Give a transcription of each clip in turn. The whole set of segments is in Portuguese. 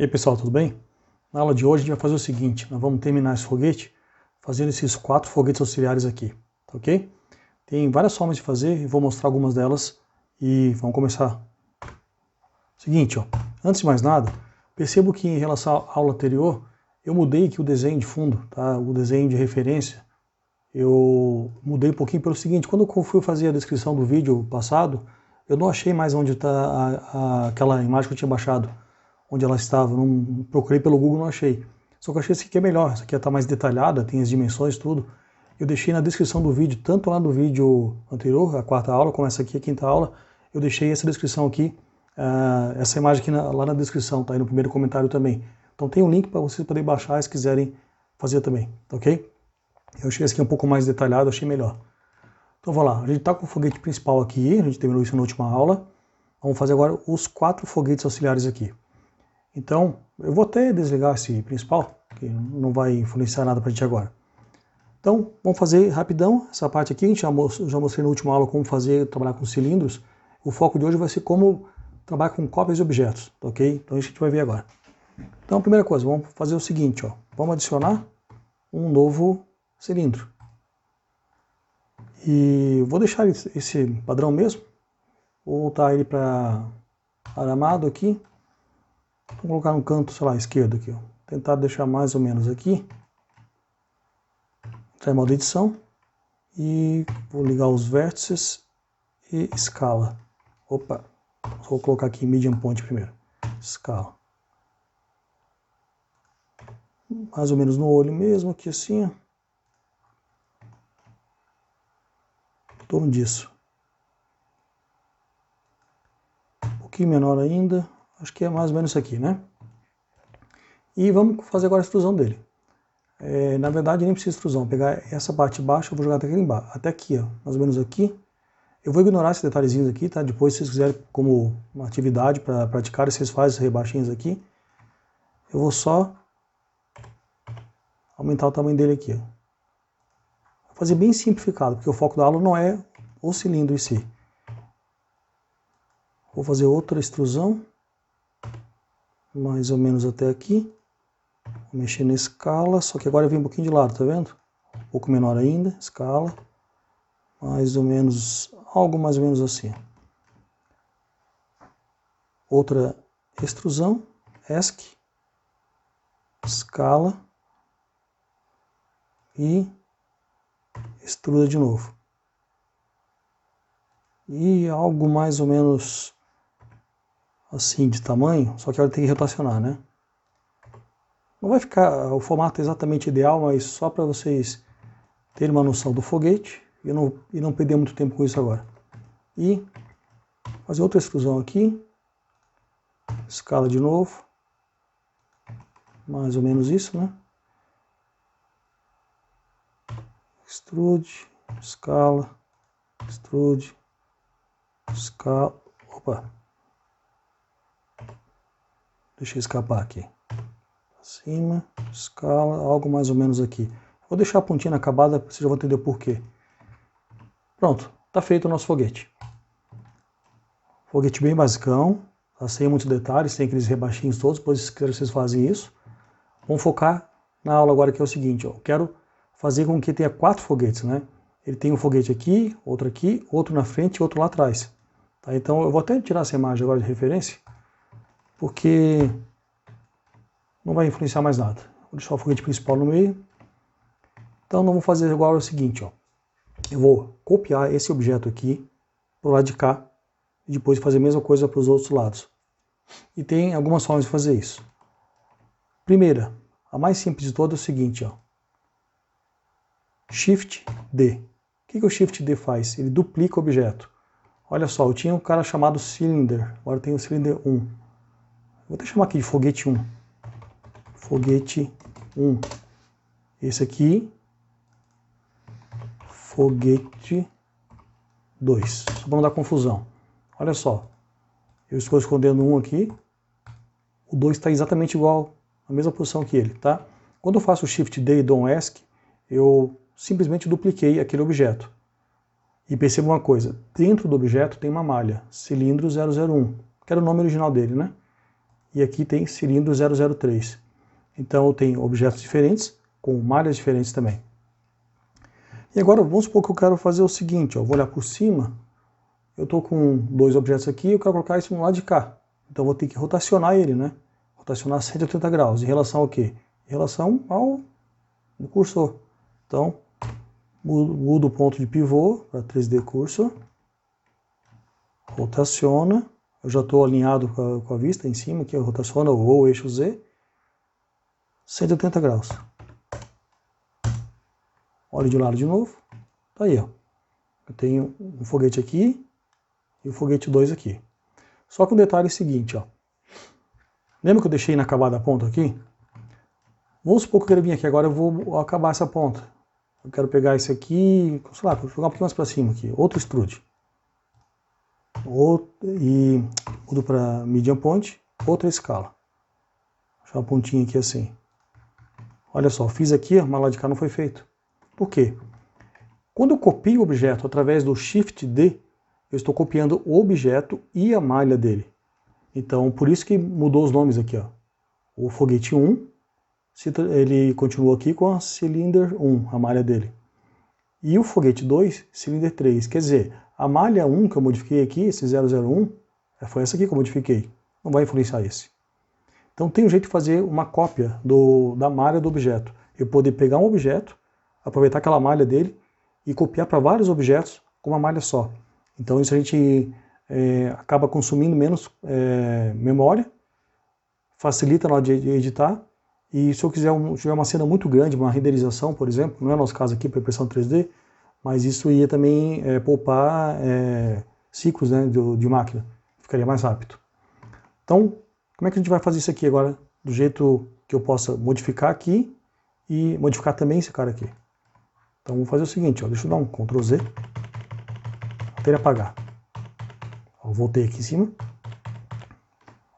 E aí pessoal, tudo bem? Na aula de hoje a gente vai fazer o seguinte, nós vamos terminar esse foguete fazendo esses 4 foguetes auxiliares aqui, tá ok? Tem várias formas de fazer, eu vou mostrar algumas delas e vamos começar. Seguinte, ó, antes de mais nada, percebo que em relação à aula anterior, eu mudei aqui o desenho de fundo, tá? O desenho de referência, eu mudei um pouquinho pelo seguinte, quando eu fui fazer a descrição do vídeo passado, eu não achei mais onde está aquela imagem que eu tinha baixado. Onde ela estava, não procurei pelo Google, não achei. Só que eu achei esse aqui é melhor, essa aqui está mais detalhada, tem as dimensões, tudo. Eu deixei na descrição do vídeo, tanto lá no vídeo anterior, a 4ª aula, como essa aqui, a 5ª aula, eu deixei essa descrição aqui, essa imagem aqui lá na descrição, tá aí no primeiro comentário também. Então tem um link para vocês poderem baixar se quiserem fazer também, tá ok? Eu achei esse aqui um pouco mais detalhado, achei melhor. Então vamos lá, a gente está com o foguete principal aqui, a gente terminou isso na última aula. Vamos fazer agora os 4 foguetes auxiliares aqui. Então, eu vou até desligar esse principal, que não vai influenciar nada para a gente agora. Então, vamos fazer rapidão essa parte aqui, a gente já mostrei na última aula como trabalhar com cilindros. O foco de hoje vai ser como trabalhar com cópias de objetos, tá ok? Então, isso a gente vai ver agora. Então, a primeira coisa, vamos fazer o seguinte, ó, vamos adicionar um novo cilindro. E vou deixar esse padrão mesmo, vou voltar ele para aramado aqui. Vou colocar no canto, sei lá, esquerdo aqui, ó. Tentar deixar mais ou menos aqui. Entrar em modo edição. E vou ligar os vértices e escala. Opa, vou colocar aqui medium point primeiro. Escala. Mais ou menos no olho mesmo, aqui assim, ó. Em torno disso. Um pouquinho menor ainda. Acho que é mais ou menos isso aqui, né? E vamos fazer agora a extrusão dele. Na verdade, nem precisa de extrusão. Vou pegar essa parte de baixo, eu vou jogar até aqui embaixo. Até aqui, ó, mais ou menos aqui. Eu vou ignorar esses detalhezinhos aqui, tá? Depois, se vocês quiserem, como uma atividade para praticar, vocês fazem esses rebaixinhos aqui. Eu vou só aumentar o tamanho dele aqui, ó. Vou fazer bem simplificado, porque o foco da aula não é o cilindro em si. Vou fazer outra extrusão. Mais ou menos até aqui. Vou mexer na escala, só que agora eu vim um pouquinho de lado, tá vendo? Um pouco menor ainda, escala. Mais ou menos, algo mais ou menos assim. Outra extrusão, ESC, escala e extruda de novo. E algo mais ou menos assim de tamanho, só que agora tem que rotacionar, né? Não vai ficar o formato exatamente ideal, mas só para vocês terem uma noção do foguete e não perder muito tempo com isso agora. E fazer outra extrusão aqui, escala de novo, mais ou menos isso, né? Extrude, escala, extrude, escala, opa, deixa eu escapar aqui. Acima, escala, algo mais ou menos aqui. Vou deixar a pontinha acabada, vocês já vão entender o porquê. Pronto, está feito o nosso foguete. Foguete bem basicão, tá? Sem muitos detalhes, tem aqueles rebaixinhos todos, depois se quiserem vocês fazem isso. Vamos focar na aula agora que é o seguinte, ó. Eu quero fazer com que tenha 4 foguetes, né? Ele tem um foguete aqui, outro na frente e outro lá atrás. Tá? Então eu vou até tirar essa imagem agora de referência, porque não vai influenciar mais nada. Vou deixar o foguete principal no meio. Então nós vamos fazer agora o seguinte, ó. Eu vou copiar esse objeto aqui para o lado de cá e depois fazer a mesma coisa para os outros lados. E tem algumas formas de fazer isso. Primeira, a mais simples de todas é o seguinte, ó. Shift D. O que o Shift D faz? Ele duplica o objeto. Olha só, eu tinha um cara chamado Cylinder, agora tem o Cylinder 1. Vou até chamar aqui de foguete 1. Foguete 1. Esse aqui, foguete 2. Só para não dar confusão. Olha só, eu estou escondendo um aqui, o 2 está exatamente igual, na mesma posição que ele, tá? Quando eu faço o Shift D e dou um ESC, eu simplesmente dupliquei aquele objeto. E perceba uma coisa, dentro do objeto tem uma malha, cilindro 001, que era o nome original dele, né? e aqui tem cilindro 003. Então eu tenho objetos diferentes, com malhas diferentes também. E agora vamos supor que eu quero fazer o seguinte, ó, eu vou olhar por cima, eu estou com dois objetos aqui, eu quero colocar isso no lado de cá. Então eu vou ter que rotacionar ele, né? Rotacionar 180 graus. Em relação ao quê? Em relação ao cursor. Então, mudo o ponto de pivô para 3D Cursor. Rotaciona. Eu já estou alinhado com a vista em cima, aqui rotaciona o eixo Z. 180 graus. Olha de lado de novo. Tá aí, ó. Eu tenho um foguete aqui e o foguete 2 aqui. Só que o detalhe é o seguinte, ó. Lembra que eu deixei inacabada a ponta aqui? Vamos supor que eu quero vir aqui agora, eu vou acabar essa ponta. Eu quero pegar esse aqui, sei lá, vou jogar um pouquinho mais para cima aqui, outro extrude. E mudo para medium point, outra escala. Deixar uma pontinha aqui assim. Olha só, fiz aqui, mas lá de cá não foi feito. Por quê? Quando eu copio o objeto através do Shift D, eu estou copiando o objeto e a malha dele. Então, por isso que mudou os nomes aqui, ó. O foguete 1, ele continua aqui com a Cylinder 1, a malha dele. E o foguete 2, Cylinder 3. Quer dizer, a malha 1 que eu modifiquei aqui, esse 001, foi essa aqui que eu modifiquei. Não vai influenciar esse. Então tem um jeito de fazer uma cópia da malha do objeto. Eu poder pegar um objeto, aproveitar aquela malha dele e copiar para vários objetos com uma malha só. Então isso a gente acaba consumindo menos memória, facilita na hora de editar. E se eu tiver uma cena muito grande, uma renderização, por exemplo, não é o nosso caso aqui para impressão 3D, mas isso ia também poupar ciclos, né, de máquina, ficaria mais rápido. Então, como é que a gente vai fazer isso aqui agora, do jeito que eu possa modificar aqui e modificar também esse cara aqui? Então, vou fazer o seguinte, ó, deixa eu dar um Ctrl Z, até ele apagar. Ó, voltei aqui em cima,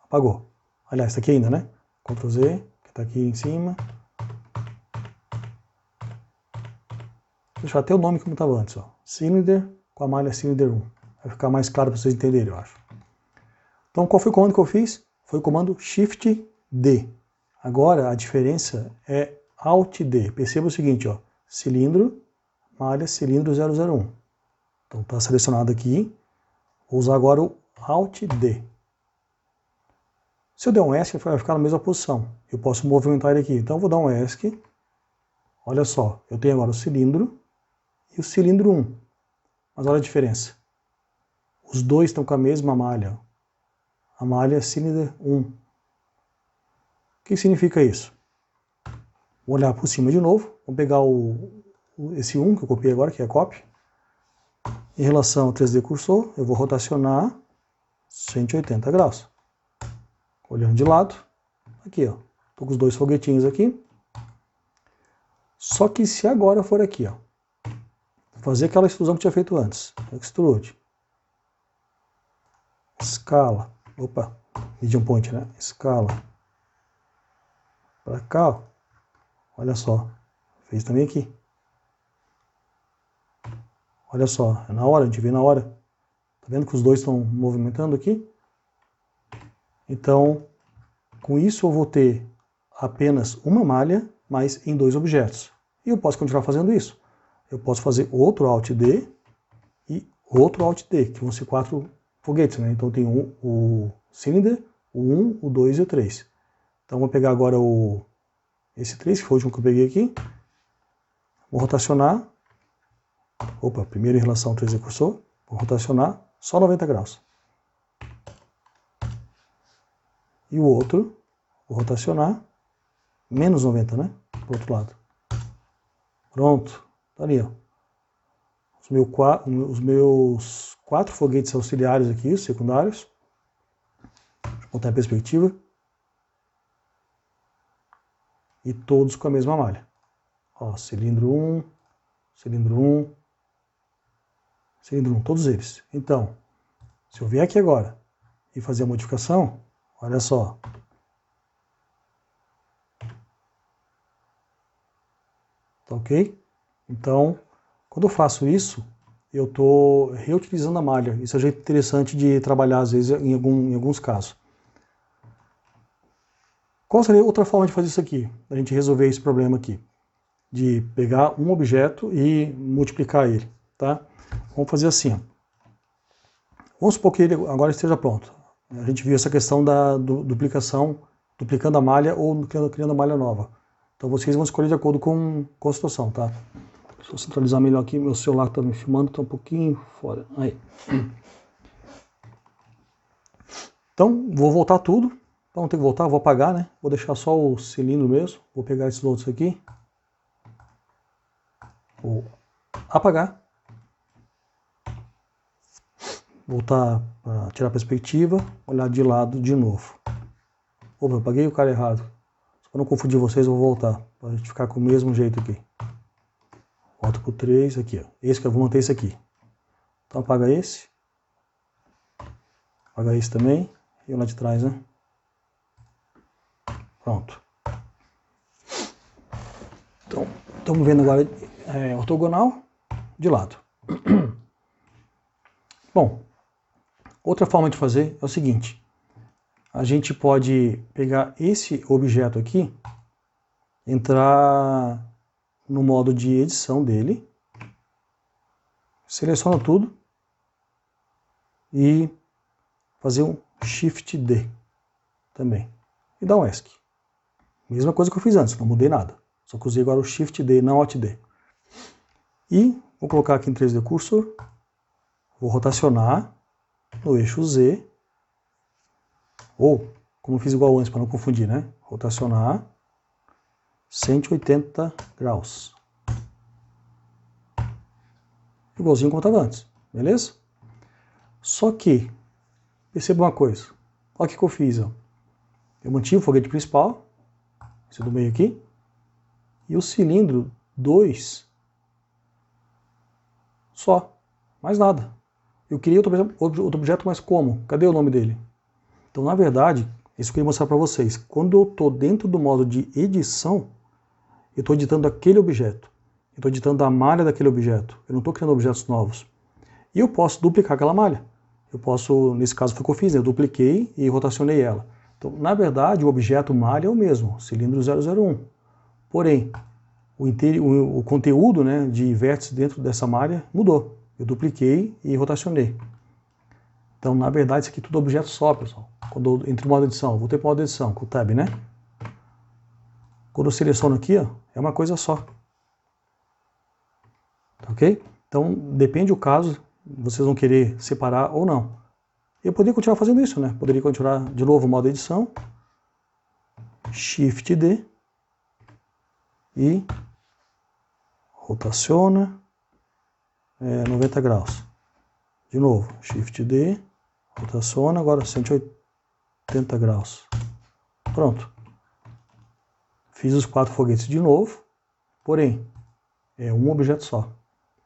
apagou. Aliás, está aqui ainda, né? Ctrl Z, que está aqui em cima. Deixa até o nome como estava antes, ó. Cylinder com a malha Cylinder 1. Vai ficar mais claro para vocês entenderem, eu acho. Então, qual foi o comando que eu fiz? Foi o comando Shift D. Agora, a diferença é Alt D. Perceba o seguinte, ó. Cilindro, malha, cilindro 001. Então, está selecionado aqui. Vou usar agora o Alt D. Se eu der um ESC, vai ficar na mesma posição. Eu posso movimentar ele aqui. Então, eu vou dar um ESC. Olha só, eu tenho agora o cilindro e o cilindro 1. Mas olha a diferença. Os dois estão com a mesma malha. A malha é Cylinder 1. O que significa isso? Vou olhar por cima de novo. Vou pegar esse 1 que eu copiei agora, que é a copy. Em relação ao 3D Cursor, eu vou rotacionar 180 graus. Olhando de lado. Aqui, ó. Estou com os dois foguetinhos aqui. Só que se agora eu for aqui, ó, fazer aquela extrusão que tinha feito antes. Extrude. Escala. Opa, medium point, né? Escala. Para cá, ó. Olha só. Fez também aqui. Olha só, é na hora, a gente vê na hora. Tá vendo que os dois estão movimentando aqui? Então, com isso eu vou ter apenas uma malha, mas em dois objetos. E eu posso continuar fazendo isso. Eu posso fazer outro Alt D e outro Alt D, que vão ser 4 foguetes, né? Então tem o Cylinder, o 1, o 2 e o 3. Então vou pegar agora esse 3, que foi o último que eu peguei aqui. Vou rotacionar. Opa, primeiro em relação ao 3D Cursor. Vou rotacionar só 90 graus. E o outro, vou rotacionar menos 90, né? Pro outro lado. Pronto. Tá ali, ó. Os meus 4 foguetes auxiliares aqui, os secundários. Deixa eu botar em perspectiva. E todos com a mesma malha. Ó, cilindro 1, cilindro 1, cilindro 1, todos eles. Então, se eu vier aqui agora e fazer a modificação, olha só. Tá ok? Então, quando eu faço isso, eu estou reutilizando a malha. Isso é um jeito interessante de trabalhar, às vezes, em alguns casos. Qual seria outra forma de fazer isso aqui? A gente resolver esse problema aqui. De pegar um objeto e multiplicar ele, tá? Vamos fazer assim, ó. Vamos supor que ele agora esteja pronto. A gente viu essa questão da duplicação, duplicando a malha ou criando a malha nova. Então vocês vão escolher de acordo com a situação, tá? Deixa eu centralizar melhor aqui, meu celular está me filmando, está um pouquinho fora. Aí. Então, vou voltar tudo. Então, não tem que voltar, vou apagar, né? Vou deixar só o cilindro mesmo. Vou pegar esses outros aqui. Vou apagar. Voltar para tirar a perspectiva. Olhar de lado de novo. Opa, eu apaguei o cara errado. Para não confundir vocês, eu vou voltar. Para a gente ficar com o mesmo jeito aqui. Volto pro 3 aqui, ó. Esse que eu vou manter esse aqui. Então apaga esse. Apaga esse também. E o lá de trás, né? Pronto. Então, estamos vendo agora ortogonal de lado. Bom, outra forma de fazer é o seguinte. A gente pode pegar esse objeto aqui, entrar no modo de edição dele, seleciona tudo e fazer um Shift D também. E dar um ESC. Mesma coisa que eu fiz antes, não mudei nada. Só que usei agora o Shift D, não Alt D. E vou colocar aqui em 3D Cursor, vou rotacionar no eixo Z, ou, como eu fiz igual antes, para não confundir, né? Rotacionar 180 graus. Igualzinho como estava antes, beleza? Só que, perceba uma coisa, olha o que eu fiz, ó. Eu mantive o foguete principal, esse do meio aqui, e o cilindro 2 só, mais nada. Eu queria outro objeto, mas como? Cadê o nome dele? Então, na verdade, isso que eu queria mostrar para vocês. Quando eu estou dentro do modo de edição, eu estou editando aquele objeto. Eu estou editando a malha daquele objeto. Eu não estou criando objetos novos. E eu posso duplicar aquela malha. Eu posso, nesse caso foi o que eu fiz, né? Eu dupliquei e rotacionei ela. Então, na verdade, o objeto malha é o mesmo, cilindro 001. Porém, o conteúdo, né, de vértices dentro dessa malha mudou. Eu dupliquei e rotacionei. Então, na verdade, isso aqui é tudo objeto só, pessoal. Quando eu entro no modo edição, vou ter modo edição, com o Tab, né? Quando eu seleciono aqui, ó, é uma coisa só. Tá ok? Então, depende do caso, vocês vão querer separar ou não. Eu poderia continuar fazendo isso, né? Poderia continuar de novo o modo edição, Shift D, e rotaciona 90 graus. De novo, Shift D, rotaciona, agora 180 graus. Pronto. Fiz os 4 foguetes de novo, porém, é um objeto só.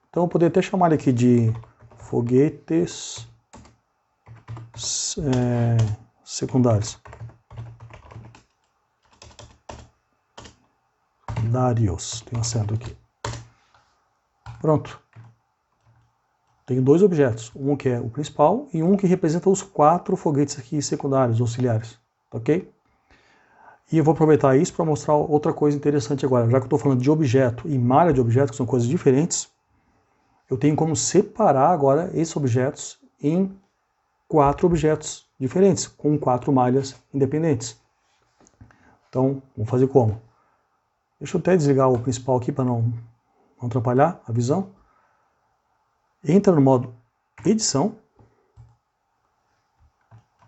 Então eu poderia até chamar ele aqui de foguetes secundários. Secundários, tem um acento aqui. Pronto. Tenho 2 objetos, um que é o principal e um que representa os 4 foguetes aqui secundários, auxiliares, ok? E eu vou aproveitar isso para mostrar outra coisa interessante agora. Já que eu estou falando de objeto e malha de objeto, que são coisas diferentes, eu tenho como separar agora esses objetos em 4 objetos diferentes, com 4 malhas independentes. Então, vamos fazer como? Deixa eu até desligar o principal aqui para não atrapalhar a visão. Entra no modo edição.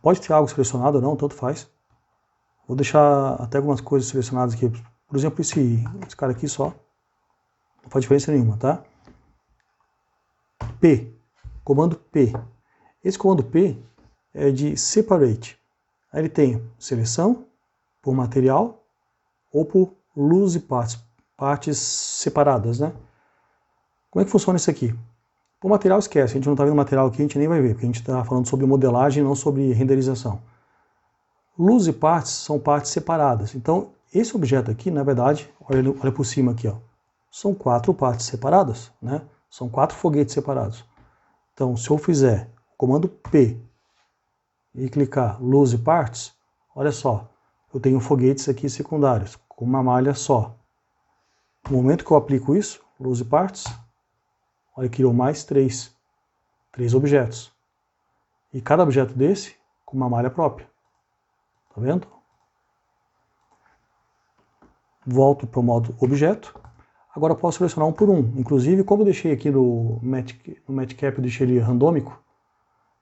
Pode ter algo selecionado ou não, tanto faz. Vou deixar até algumas coisas selecionadas aqui. Por exemplo, esse cara aqui só. Não faz diferença nenhuma, tá? P. Comando P. Esse comando P é de separate. Aí ele tem seleção por material ou por loose parts. Partes separadas, né? Como é que funciona isso aqui? O material esquece, a gente não está vendo o material aqui, a gente nem vai ver, porque a gente está falando sobre modelagem, não sobre renderização. Loose parts são partes separadas. Então, esse objeto aqui, na verdade, olha por cima aqui, ó, são 4 partes separadas, né? São 4 foguetes separados. Então, se eu fizer o comando P e clicar Loose Parts, olha só, eu tenho foguetes aqui secundários, com uma malha só. No momento que eu aplico isso, Lose Parts, olha, criou mais três objetos. E cada objeto desse com uma malha própria. Tá vendo? Volto para o modo objeto. Agora eu posso selecionar um por um. Inclusive, como eu deixei aqui no Matcap, eu deixei ele randômico,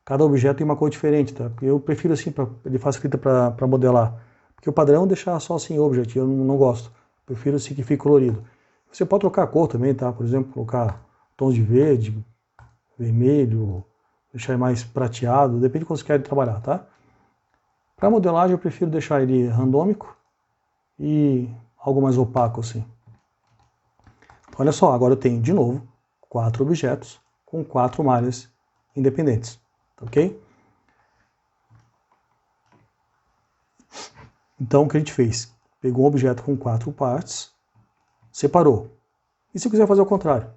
cada objeto tem uma cor diferente, tá? Eu prefiro assim, ele facilita para modelar. Porque o padrão é deixar só assim Object, eu não gosto. Prefiro assim que fique colorido. Você pode trocar a cor também, tá? Por exemplo, colocar tons de verde, vermelho, deixar ele mais prateado, depende de como você quer trabalhar, tá? Para modelagem eu prefiro deixar ele randômico e algo mais opaco assim. Olha só, agora eu tenho de novo 4 objetos com 4 malhas independentes, ok? Então o que a gente fez? Pegou um objeto com 4 partes, separou. E se eu quiser fazer o contrário?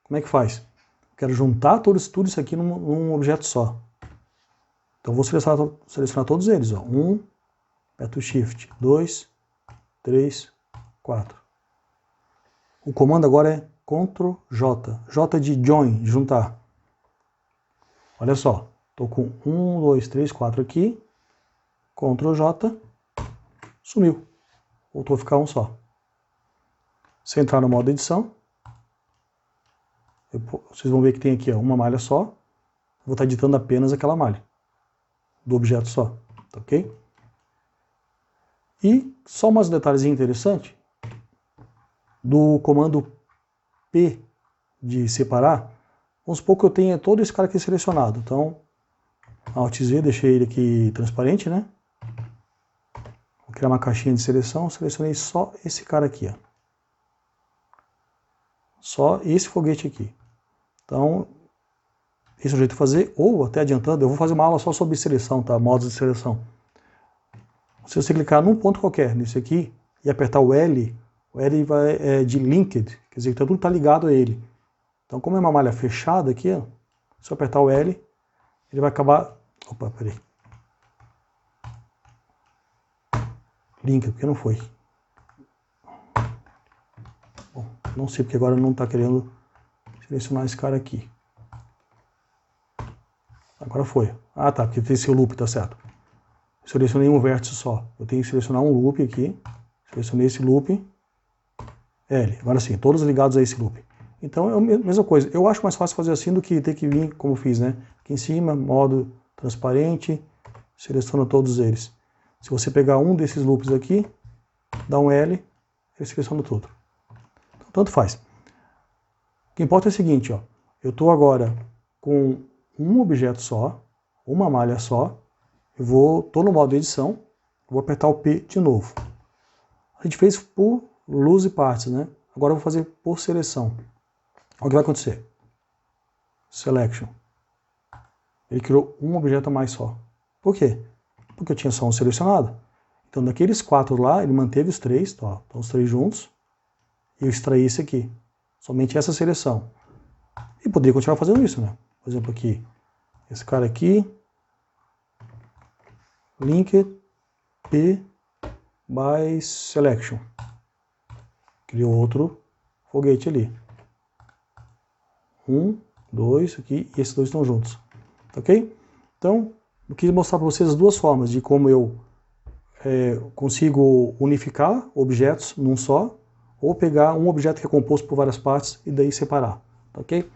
Como é que faz? Eu quero juntar tudo isso aqui num objeto só. Então vou selecionar todos eles. 1, aperto o Shift, 2, 3, 4. O comando agora é Ctrl J. J de Join, juntar. Olha só, estou com 1, 2, 3, 4 aqui. Ctrl J, sumiu. Voltou a ficar um só. Se eu entrar no modo edição, vocês vão ver que tem aqui uma malha só. Vou estar editando apenas aquela malha do objeto só, tá ok? E só umas detalhes interessantes do comando P de separar. Vamos supor que eu tenha todo esse cara aqui selecionado. Então, Alt Z, deixei ele aqui transparente, né? Vou criar uma caixinha de seleção, selecionei só esse cara aqui, ó. Só esse foguete aqui. Então, esse é o jeito de fazer, ou até adiantando, eu vou fazer uma aula só sobre seleção, tá? Modos de seleção. Se você clicar num ponto qualquer, nesse aqui, e apertar o L vai de linked, quer dizer que tudo está ligado a ele. Então, como é uma malha fechada aqui, ó, se eu apertar o L, ele vai acabar... Opa, peraí. Linked, porque não foi. Bom, não sei porque agora não está querendo selecionar esse cara aqui. Agora foi. Ah, tá, porque tem esse loop, tá certo. Selecionei um vértice só. Eu tenho que selecionar um loop aqui. Selecionei esse loop. L. Agora sim, todos ligados a esse loop. Então é a mesma coisa. Eu acho mais fácil fazer assim do que ter que vir como eu fiz, né? Aqui em cima, modo transparente, seleciona todos eles. Se você pegar um desses loops aqui, dá um L, ele seleciona tudo. Então, tanto faz. O que importa é o seguinte, ó. Eu estou agora com um objeto só, uma malha só. Estou no modo edição, vou apertar o P de novo. A gente fez por Lose Parts, né? Agora eu vou fazer por seleção. Olha o que vai acontecer. Selection. Ele criou um objeto a mais só. Por quê? Porque eu tinha só um selecionado. Então daqueles 4 lá, ele manteve os 3, ó, então os 3 juntos, e eu extraí esse aqui. Somente essa seleção. E poderia continuar fazendo isso, né? Por exemplo aqui, esse cara aqui, Linked P by Selection. Criou outro foguete ali. 1, 2 aqui, e esses dois estão juntos. Ok? Então, eu quis mostrar para vocês as duas formas de como eu consigo unificar objetos num só, ou pegar um objeto que é composto por várias partes e daí separar. Ok?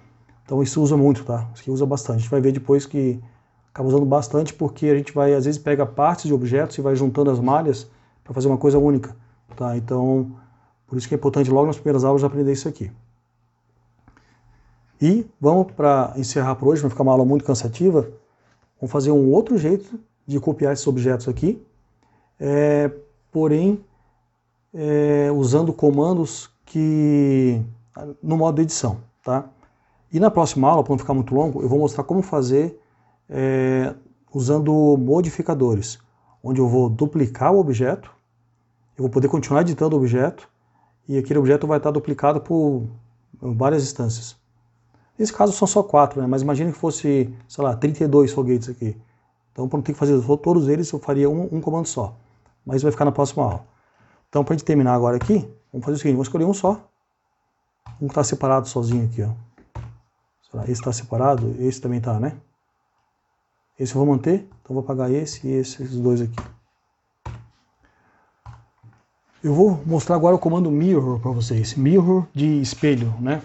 Então isso usa muito, tá? Isso aqui usa bastante. A gente vai ver depois que acaba usando bastante porque a gente vai, às vezes, pega partes de objetos e vai juntando as malhas para fazer uma coisa única, tá? Então, por isso que é importante logo nas primeiras aulas aprender isso aqui. E vamos, para encerrar por hoje, vai ficar uma aula muito cansativa, vamos fazer um outro jeito de copiar esses objetos aqui, porém, usando comandos no modo edição, tá? E na próxima aula, para não ficar muito longo, eu vou mostrar como fazer usando modificadores, onde eu vou duplicar o objeto, eu vou poder continuar editando o objeto, e aquele objeto vai estar duplicado por várias instâncias. Nesse caso são só 4, né? Mas imagine que fosse, sei lá, 32 foguetes aqui. Então, para não ter que fazer todos eles, eu faria um comando só. mas vai ficar na próxima aula. Então, para a gente terminar agora aqui, vamos fazer o seguinte, vamos escolher um só. Um que está separado sozinho aqui, ó. Esse está separado, esse também está, né? Esse eu vou manter, então eu vou apagar esse e esses dois aqui. Eu vou mostrar agora o comando mirror para vocês. Mirror de espelho, né?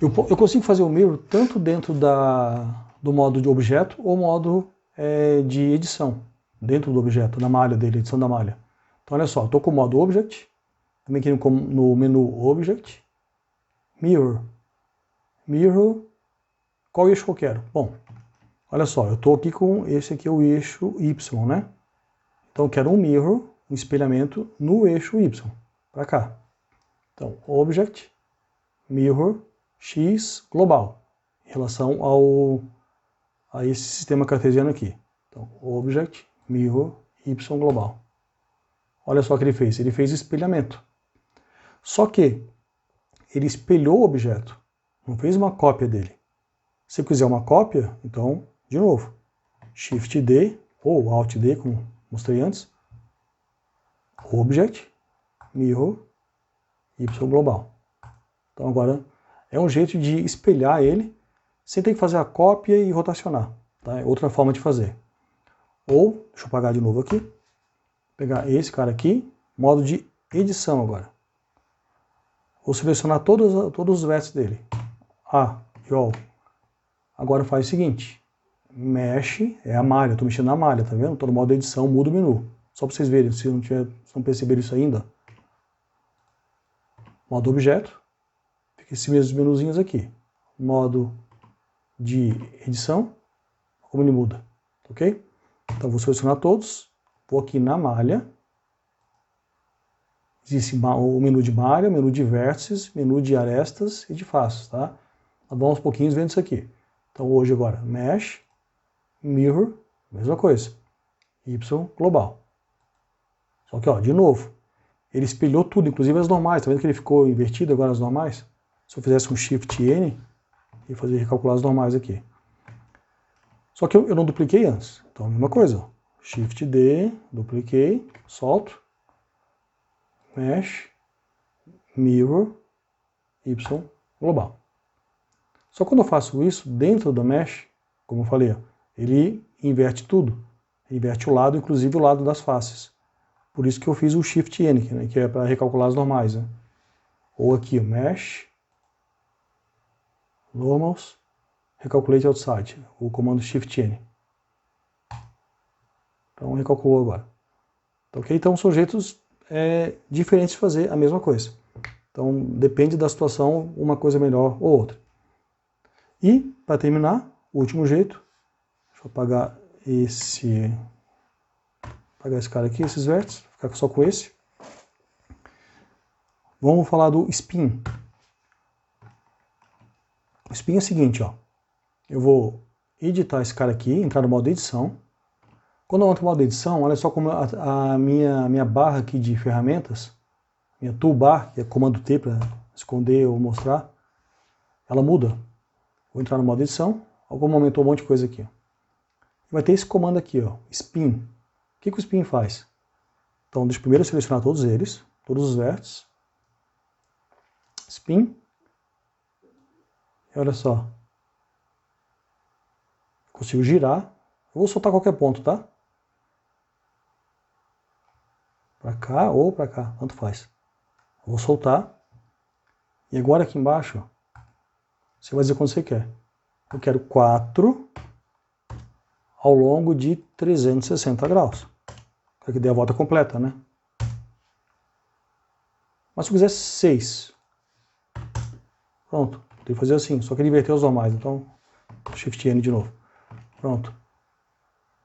Eu consigo fazer o mirror tanto dentro do modo de objeto ou modo de edição. Dentro do objeto, da malha dele, edição da malha. Então olha só, estou com o modo Object, também aqui no menu Object, Mirror. Mirror, qual eixo eu quero? Bom, olha só, eu estou aqui com esse aqui, o eixo Y, né? Então eu quero um mirror, um espelhamento no eixo Y, para cá. Então, Object, Mirror, X, global, em relação a esse sistema cartesiano aqui. Então, Object, Mirror, Y, global. Olha só o que ele fez espelhamento. Só que ele espelhou o objeto, não fez uma cópia dele. Se quiser uma cópia, então, de novo, Shift D ou Alt D, como mostrei antes, Object, Mirror, Y global. Então agora é um jeito de espelhar ele sem ter que fazer a cópia e rotacionar. Tá? É outra forma de fazer. Ou, deixa eu apagar de novo aqui, pegar esse cara aqui, modo de edição agora. Vou selecionar todos os vértices dele. E All. Agora faz o seguinte, Mesh é a malha, estou mexendo na malha, tá vendo? Estou no modo edição, mudo o menu. Só para vocês verem, se não perceberam isso ainda. Modo objeto, fica esses mesmos menuzinhos aqui. Modo de edição, como ele muda, ok? Então vou selecionar todos, vou aqui na malha. Existe o menu de malha, menu de vértices, menu de arestas e de faces, tá? Nós vamos aos pouquinhos vendo isso aqui. Então hoje agora, Mesh, Mirror, mesma coisa. Y global. Só que, ó, de novo, ele espelhou tudo, inclusive as normais. Tá vendo que ele ficou invertido agora as normais? Se eu fizesse um Shift N, e fazer recalcular as normais aqui. Só que eu não dupliquei antes. Então a mesma coisa, ó. Shift D, dupliquei, solto. Mesh, Mirror, Y global. Só quando eu faço isso dentro do Mesh, como eu falei, ó, ele inverte tudo. Inverte o lado, inclusive o lado das faces. Por isso que eu fiz o Shift N, né, que é para recalcular as normais. Né? Ou aqui, o Mesh, Normals, Recalculate Outside, o comando Shift N. Então recalculou agora. Ok? Então são jeitos diferentes de fazer a mesma coisa. Então depende da situação, uma coisa melhor ou outra. E, para terminar, o último jeito, deixa eu apagar esse cara aqui, esses vértices, ficar só com esse. Vamos falar do Spin. O Spin é o seguinte, ó. Eu vou editar esse cara aqui, entrar no modo edição. Quando eu entro no modo edição, olha só como a minha barra aqui de ferramentas, minha toolbar, que é comando T para esconder ou mostrar, ela muda. Vou entrar no modo edição, algum aumentou um monte de coisa aqui. Vai ter esse comando aqui, ó, Spin. O que o Spin faz? Então, deixa eu primeiro selecionar todos eles, todos os vértices. Spin. E olha só. Consigo girar. Eu vou soltar qualquer ponto, tá? Para cá ou para cá, tanto faz. Eu vou soltar. E agora aqui embaixo, você vai dizer quando você quer. Eu quero 4 ao longo de 360 graus. Para que dê a volta completa, né? Mas se eu quiser 6. Pronto. Tem que fazer assim, só que ele inverteu os normais. Então, Shift N de novo. Pronto.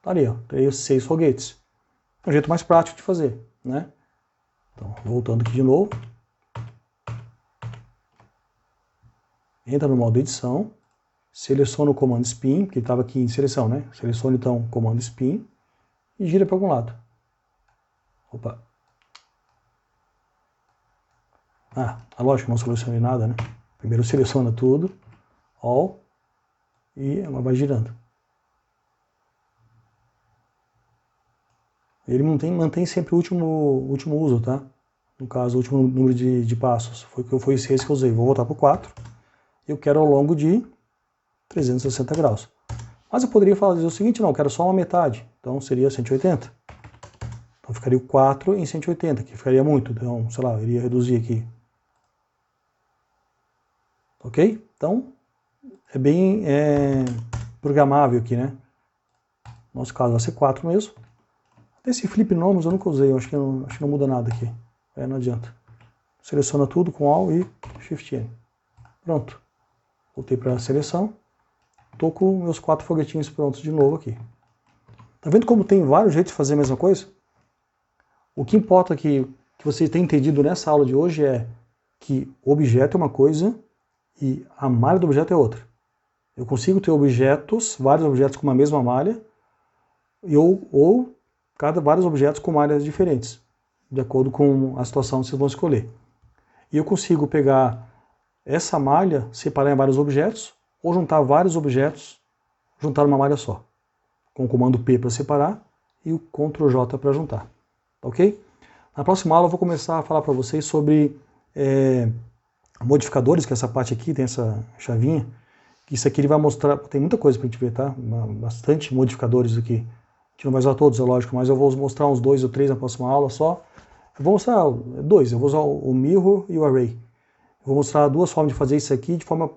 Tá ali, ó. Teria 6 foguetes. É um jeito mais prático de fazer, né? Então, voltando aqui de novo. Entra no modo edição. Seleciona o comando Spin, que estava aqui em seleção, né? Seleciona então o comando Spin e gira para algum lado. Opa. Lógico, não selecionei nada, né? Primeiro seleciona tudo, All, e agora vai girando. ele mantém sempre o último uso, tá? No caso, o último número de passos. Foi esse que eu usei. Vou voltar para o 4. Eu quero ao longo de 360 graus. Mas eu poderia fazer o seguinte, não, eu quero só uma metade. Então seria 180. Então ficaria o 4 em 180, que ficaria muito. Então, sei lá, eu iria reduzir aqui. Ok? Então, é bem programável aqui, né? No nosso caso vai ser 4 mesmo. Esse flip nomes eu nunca usei, eu acho que não muda nada aqui. Não adianta. Seleciona tudo com Alt e Shift N. Pronto. Voltei para a seleção. Estou com meus 4 foguetinhos prontos de novo aqui. Tá vendo como tem vários jeitos de fazer a mesma coisa? O que importa que você tenha entendido nessa aula de hoje é que o objeto é uma coisa e a malha do objeto é outra. Eu consigo ter vários objetos com uma mesma malha, ou vários objetos com malhas diferentes, de acordo com a situação que vocês vão escolher. E eu consigo pegar essa malha, separar em vários objetos, ou juntar vários objetos, juntar uma malha só. Com o comando P para separar e o Ctrl J para juntar. Ok? Na próxima aula eu vou começar a falar para vocês sobre modificadores, que essa parte aqui tem essa chavinha. Isso aqui ele vai mostrar, tem muita coisa para a gente ver, tá? Bastante modificadores aqui. A gente não vai usar todos, é lógico, mas eu vou mostrar uns 2 ou 3 na próxima aula só. Eu vou mostrar 2, eu vou usar o Mirror e o Array. Eu vou mostrar 2 formas de fazer isso aqui de forma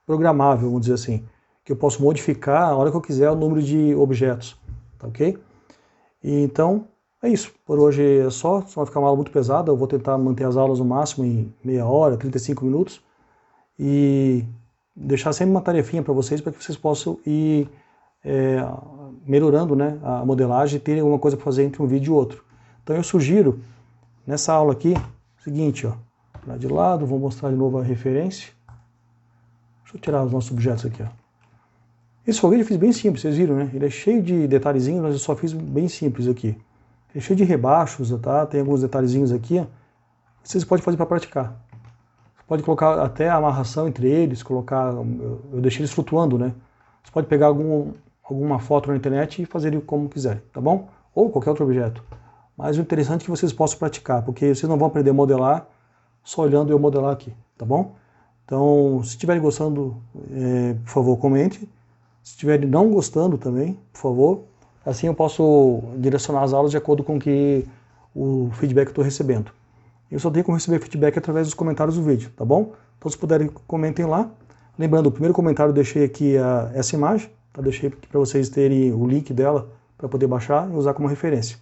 programável, vamos dizer assim. Que eu posso modificar a hora que eu quiser o número de objetos, tá ok? E então, é isso. Por hoje é só, vai ficar uma aula muito pesada. Eu vou tentar manter as aulas no máximo em meia hora, 35 minutos. E deixar sempre uma tarefinha para vocês que vocês possam ir melhorando, né, a modelagem e terem alguma coisa para fazer entre um vídeo e outro. Então eu sugiro, nessa aula aqui, o seguinte, ó, lá de lado, vou mostrar de novo a referência. Deixa eu tirar os nossos objetos aqui, ó. Esse foguete eu fiz bem simples, vocês viram, né? Ele é cheio de detalhezinhos, mas eu só fiz bem simples aqui. Ele é cheio de rebaixos, tá? Tem alguns detalhezinhos aqui, ó. Vocês podem fazer para praticar. Você pode colocar até a amarração entre eles, eu deixei eles flutuando, né? Você pode pegar alguma foto na internet e fazer ele como quiser, tá bom? Ou qualquer outro objeto. Mas o interessante é que vocês possam praticar, porque vocês não vão aprender a modelar só olhando eu modelar aqui, tá bom? Então, se estiverem gostando, por favor, comente. Se estiverem não gostando também, por favor, assim eu posso direcionar as aulas de acordo com o feedback que eu estou recebendo. Eu só tenho como receber feedback através dos comentários do vídeo, tá bom? Então, se puderem, comentem lá. Lembrando, o primeiro comentário eu deixei aqui essa imagem, tá? Deixei aqui para vocês terem o link dela para poder baixar e usar como referência.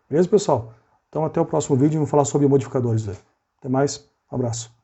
Beleza, pessoal? Então, até o próximo vídeo, vamos falar sobre modificadores. Até mais, um abraço.